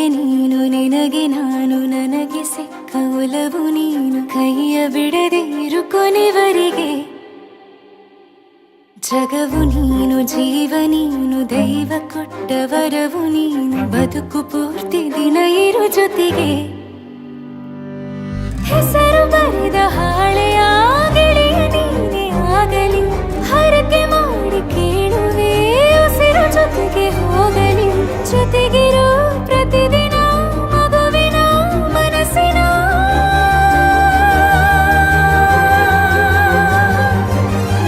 ನೀನು ನಿನಗೆ ನಾನು ನನಗೆ ಸಿಕ್ಕ ಒಲವು ನೀನು ಕೈಯ ಬಿಡದೆ ಇರು ಕೊನೆವರೆಗೆ ಜಗವು ನೀನು ಜೀವ ನೀನು ದೈವ ಕೊಟ್ಟ ವರವು ನೀನು ಬದುಕು ಪೂರ್ತಿ ದಿನ ಇರು ಜೊತೆಗೆ ಹೆಸರು ಬರೆದ ಹಾಳೆಯ ಗೆಳೆಯ ನೀನೇ ಆಗಲಿ ಹರಕೆ ಮಾಡಿ ಕೇಳುವೆ ಉಸಿರು ಜೊತೆಗೆ ಹೋಗಲಿ ಜೊತೆಗಿರೋ ಪ್ರತಿದಿನ ಮಗುವಿನ ಮನಸ್ಸಿನ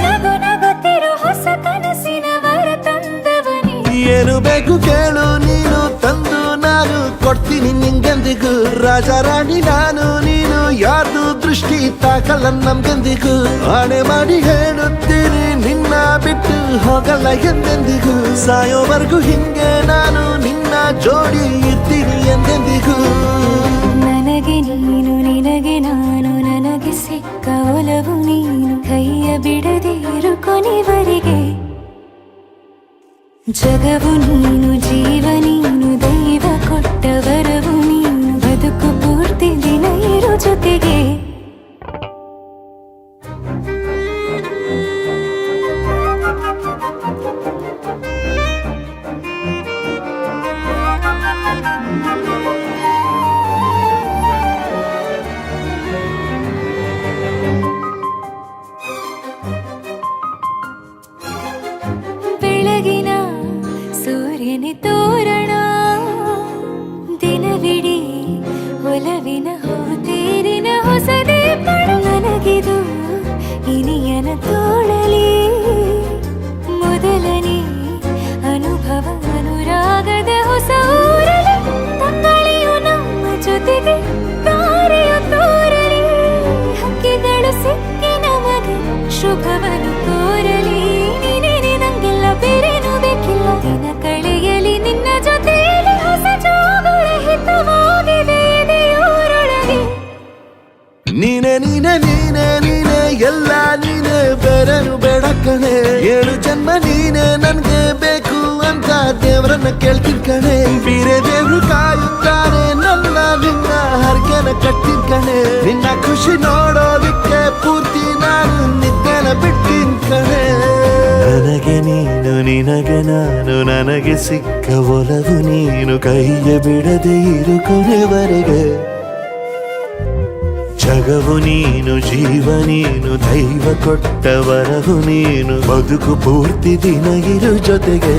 ನಗು ನಗುತ್ತಿರೋ ಹೊಸ ಕನಸಿನ ವರ ತಂದವನೇ ಏನು ಬೇಕು ಕೇಳು ನೀನು ತಂದು ನಾನು ಕೊಡ್ತೀನಿ ನಿಂಗೆಂದಿಗೂ ರಾಜ ರಾಣಿ ನಾನು ನೀನು ಯಾರ್ದು ದೃಷ್ಟಿ ತಾಕಲ್ಲ ನಮ್ಗೆಂದಿಗೂ ಆಣೆ ಮಾಡಿ ಹೇಳುತ್ತೀನಿ ನಿನ್ನ ಬಿಟ್ಟು ಹೋಗಲ್ಲ ಎಂದೆಂದಿಗೂ ಸಾಯೋವರೆಗೂ ಹಿಂಗೆ ನಾನು ನಿನ್ನ ಜೋಡಿ ಇರ್ತೀನಿ ಎಂದೆಂದಿಗೂ ನನಗೆ ನೀನು ನಿನಗೆ ನಾನು ನನಗೆ ಸಿಕ್ಕ ಒಲವು ನೀನು ಕೈಯ ಬಿಡದೆ ಇರು ಕೊನೆವರೆಗೆ ಜಗವು ನೀನು ಜೀವ ನೀನು ದೈವ ಕೊಟ್ಟ ವರವು ನೀನು ಬದುಕು ಪೂರ್ತಿ ದಿನ ಇರು ಜೊತೆಗೆ ಬೆಳಗಿನ ಸೂರ್ಯನೇ ತೋರಣ ದಿನವಿಡೀ ಒಲವಿನ ಹೋತೇರಿನ ಹೊಸದೇ ಪಡ ನನಗಿದು ಇನಿಯನ ತೋಳಲಿ ಮೊದಲನೇ ಅನುಭವ ಅನುರಾಗದ ಹೊಸ ಊರಲಿ ತಂಗಳಿಯು ನಮ್ಮ ಜೊತೆಗೆ ತಾರೆಯು ತೋರಲಿ ಹಕ್ಕಿಗಳು ಸಿಕ್ಕಿ ನಮಗೆ ಶುಭವನ್ನು ಕೋರಲಿ ನೀನೇನೆ ನಂಗೆಲ್ಲ ಬೇರೇನು ಬೇಕಿಲ್ಲ ದಿನ ಕಳೆಯಲಿ ನಿನ್ನ ಜೊತೆಯಲ್ಲಿ ಹೊಸ ಜೋಗುಳ ಹಿತವಾಗಿದೆ ಇದೆಯೋರೊಳಗೆ ನೀನೆ ನೀನೆ ನೀನೆ ನೀನೆ ಎಲ್ಲ ನೀನೆ ಬೇರೆನು ಬೇಡ ಕಣೆ ಏಳು ಜನ್ಮ ನೀನೆ ನನ್ಗೆ ಬೇಕು ಅಂತ ದೇವರನ್ನ ಕೇಳ್ತೀನಿ ಕಣೆ ಬೇರೆ ದೇವ್ರು ಕಾಯುತ್ತಾರೆ ನನ್ನ ನಿನ್ನ ಹರ್ಗೆನ ಕಟ್ಟಿನ ಕಣೆ ನಿನ್ನ ಖುಷಿ ನೋಡೋದಿಕ್ಕೆ ಪೂರ್ತಿ ನಾನು ನಿದ್ದೆನ ಬಿಟ್ಟಿನ್ ಕಣೆ ನನಗೆ ನೀನು ನಿನಗೆ ನಾನು ನನಗೆ ಸಿಕ್ಕ ಒಲವು ನೀನು ಕೈಯ ಬಿಡದೆ ಇರು ಕೊನೆವರೆಗೆ ಜಗವು ನೀನು ಜೀವ ನೀನು ದೈವ ಕೊಟ್ಟ ವರವು ನೀನು ಬದುಕು ಪೂರ್ತಿ ದಿನ ಇರು ಜೊತೆಗೆ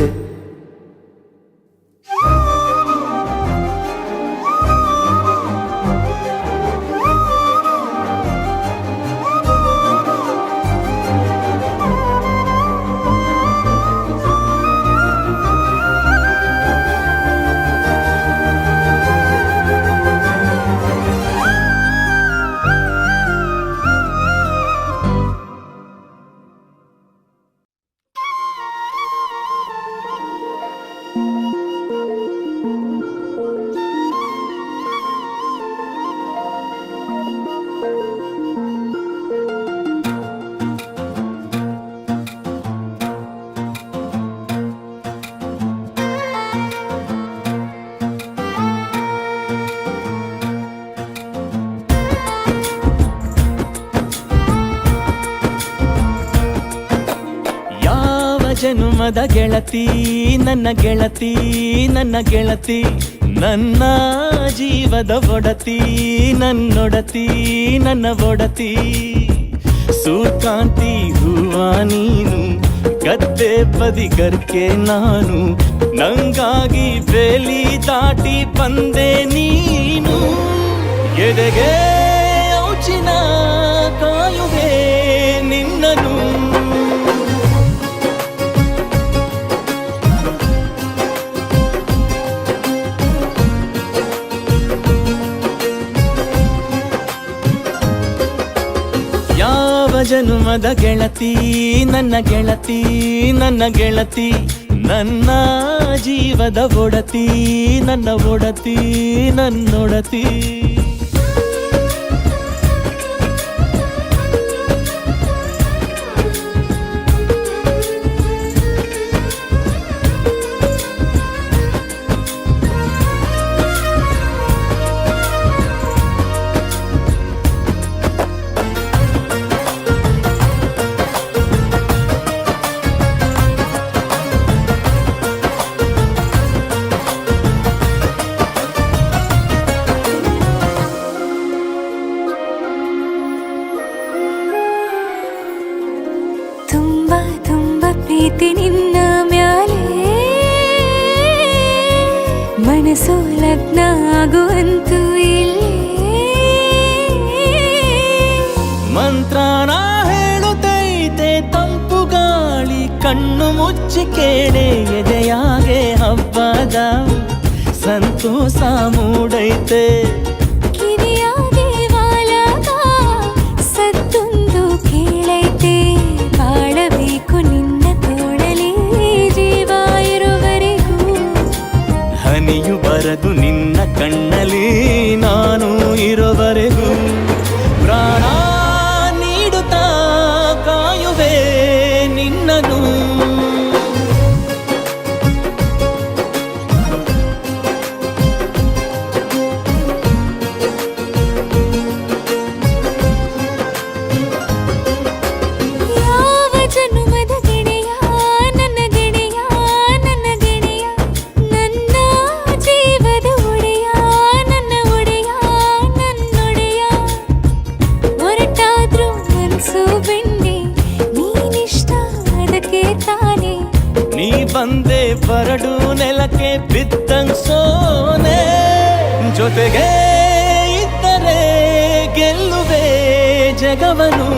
ಜನುಮದ ಗೆಳತಿ ನನ್ನ ಗೆಳತಿ ನನ್ನ ಗೆಳತಿ ನನ್ನ ಜೀವದ ಒಡತಿ ನನ್ನೊಡತಿ ನನ್ನ ಒಡತಿ ಸೂರ್ಕಾಂತಿ ಹೂವ ನೀನು ಗದ್ದೆ ಬದಿಗರ್ಕೆ ನಾನು ನಂಗಾಗಿ ಬೇಲಿ ದಾಟಿ ಬಂದೆ ನೀನು ಎದೆಗೆ ಔಚಿನ ಕಾಯುವೆ ನಿನ್ನನು ಜನುಮದ ಗೆಳತಿ ನನ್ನ ಗೆಳತಿ ನನ್ನ ಗೆಳತಿ ನನ್ನ ಜೀವದ ಒಡತಿ ನನ್ನ ಒಡತಿ ನನ್ನೊಡತಿ ಆಗುವಂತೂ ಇಲ್ಲೇ ಮಂತ್ರನ ಹೇಳುತ್ತೈತೆ ತಂಪು ಗಾಳಿ ಕಣ್ಣು ಮುಚ್ಚಿ ಕೇಳೆ ಎದೆಯಾಗೆ ಹಬ್ಬದ ಸಂತೋಷ ಮೂಡೈತೆ ಕಿವಿಯಾಗೆ ವಾಲಾಗ ಸತ್ತೊಂದು ಕೇಳೈತೆ ಬಾಳಬೇಕು ನಿನ್ನ ತೋಳಲಿ ಜೀವ ಇರುವರೆಗೂ ಹನಿಯು ಬರದು ನಿನ್ನ ಕಣ್ಣಲ್ಲಿ ನಾನು ಇರೋವರೆಗೂ ಪ್ರಾಣ ನೀಡುತ್ತಾ ಕಾಯುವೆ ನಿನ್ನನು ಯಾವ ಜನುಮದ ಗೆಳೆಯ ನನ್ನ ಗೆಳೆಯ ನನ್ನ ಗೆಳೆಯ ನನ್ನ ಜೀವದ ಒಡೆಯ ನನ್ನ ಒಡೆಯ ನನ್ನೊಡೆಯ ಹೊರಟಾದ್ರೂ ಮನಸ್ಸು ಬೆಂಡೆ ನೀನಿಷ್ಟ ಅದಕ್ಕೆ ತಾನೇ ನೀ ಬಂದೆ ಬರಡು ನೆಲಕ್ಕೆ ಬಿದ್ದಂಗ್ ಸೋನೆ ಜೊತೆಗೆ ಇದ್ದರೆ ಗೆಲ್ಲುವೆ ಜಗವನು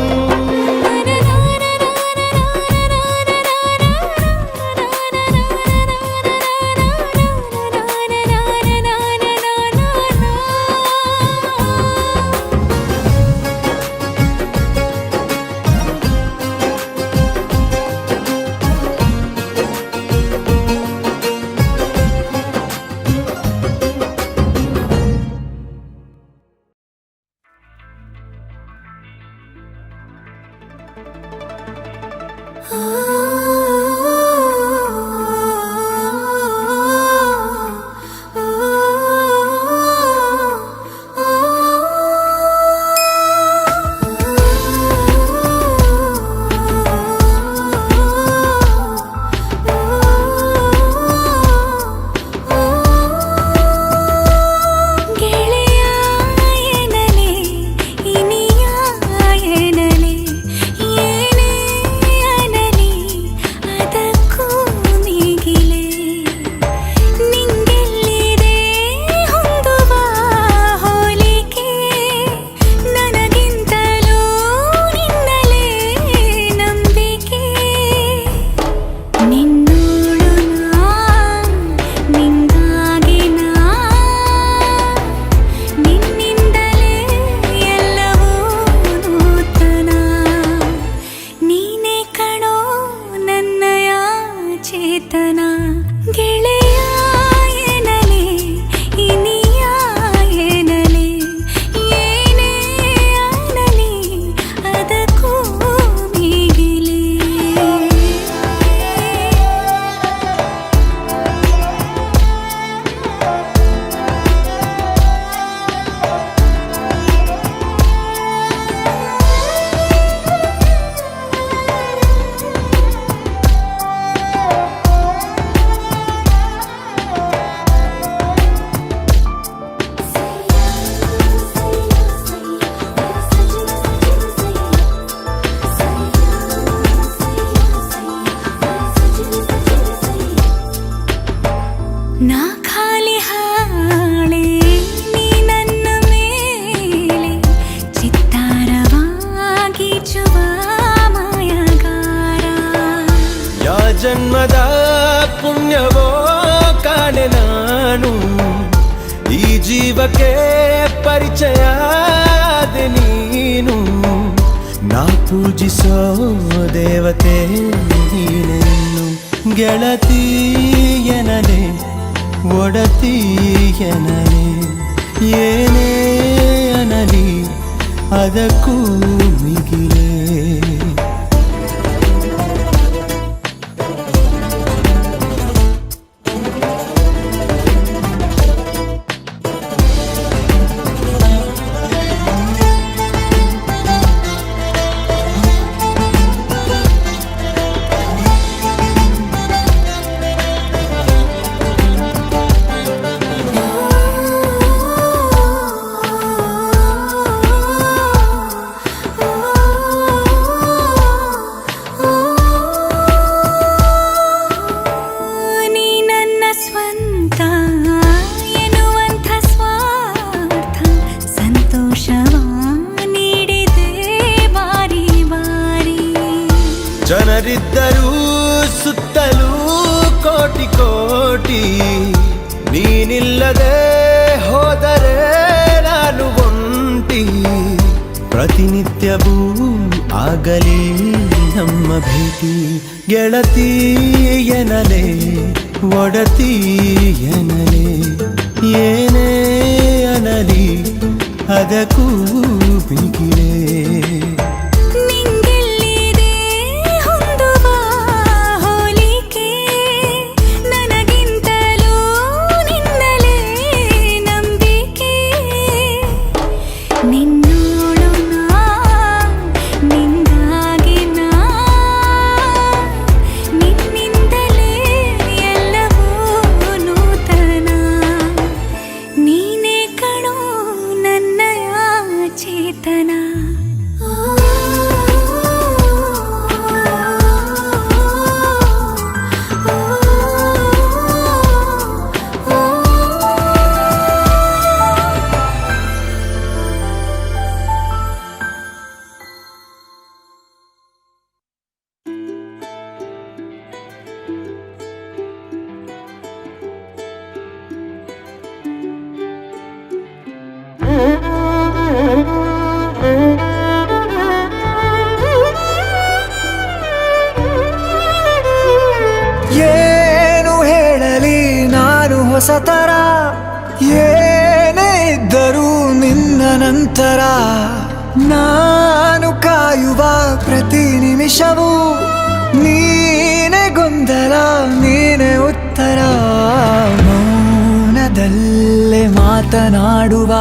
ನಾ ಖಾಲಿ ಹಾಳೆ ನೀ ನನ್ನ ಮೇಲೆ ಚಿತ್ತಾರವಾಗಿ ಚುವ ಮಾಯಗಾರ ಯಾ ಜನ್ಮದ ಪುಣ್ಯವೋ ಕಾಣೆ ನಾನು ಈ ಜೀವಕ್ಕೆ ಪರಿಚಯ ಆದೆ ನೀನು ನಾ ಪೂಜಿಸೋ ದೇವತೆ ನೀನೆನ್ನು ಗೆಳತಿಯನನೆ ಒಡತಿಯನನೆ ಏನೇ ಅನಲಿ ಅದಕ್ಕೂ ಮಿಗಿಲೇ ಜನರಿದ್ದರೂ ಸುತ್ತಲೂ ಕೋಟಿ ಕೋಟಿ, ನೀನಿಲ್ಲದೆ ಹೋದರೆ ನಾನು ಒಂಟಿ. ಪ್ರತಿನಿತ್ಯವೂ ಆಗಲಿ ನಮ್ಮ ಭೇಟಿ, ಗೆಳತಿ ಎನಲೆ ಒಡತಿ ಎನಲೆ, ಏನೇ ಅನಲಿ ಅದಕ್ಕೂ ಬಿಗಿಲೆ. ನಿಂಗೆಲ್ಲಿದೆ ಹೊಂದುವ ಹೋಲಿಕೆ, ನನಗಿಂತಲೂ ನಿನ್ನಲೇ ನಂಬಿಕೆ. ನಿನ್ನೋಳು ನಾ, ನಿಂದಾಗಿ ನಾ, ನಿನ್ನಿಂದಲೇ ಎಲ್ಲವೂ ನೂತನ. ನೀನೇ ಕಣೋ ನನ್ನಯ ಚೇತನ. ಏನು ಹೇಳಲಿ ನಾನು ಹೊಸತರ, ಏನೇ ಇದ್ದರೂ ನಿನ್ನ ನಂತರ. ನಾನು ಕಾಯುವ ಪ್ರತಿ ನಿಮಿಷವೂ ನೀನೇ ಗೊಂದಲ, ನೀನೇ ಉತ್ತರ. ಮೌನದಲ್ಲೇ ಮಾತನಾಡುವ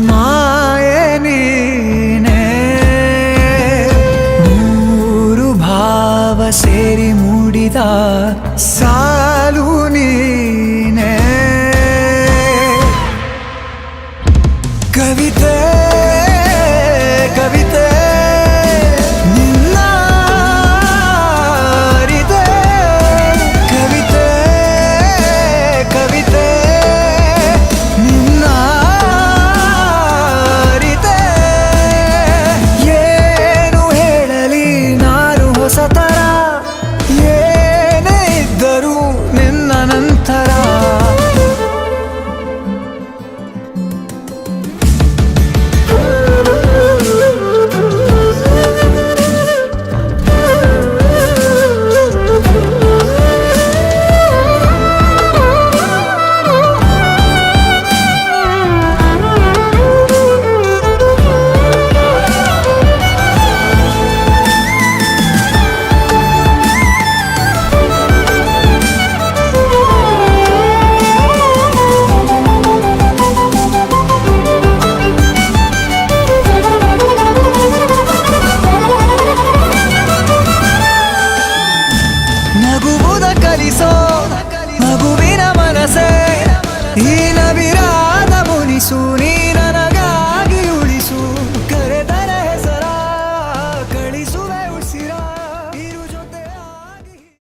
ಮಾಯೆ ನೀನೇ, ಮೂರು ಭಾವ ಸೇರಿ ಮೂಡಿದ ಸಾಲು ನೀನೇ. ಕವಿತೆ ಕವಿತೆ ನಿನ್ನ ಅರಿತೆ, ಕವಿತೆ ಕವಿತೆ ನಿನ್ನ ಅರಿತೆ. ಏನು ಹೇಳಲಿ ನಾನು ಹೊಸತರ, ಏನೇ ಇದ್ದರೂ ನಿನ್ನ ನಂತರ. ನಗುವುದ ಕಲಿಸೋ ಮಗುವಿನ ಮನಸೆ, ಈ ನವಿರಾದ ಮುನಿಸು ನೀ.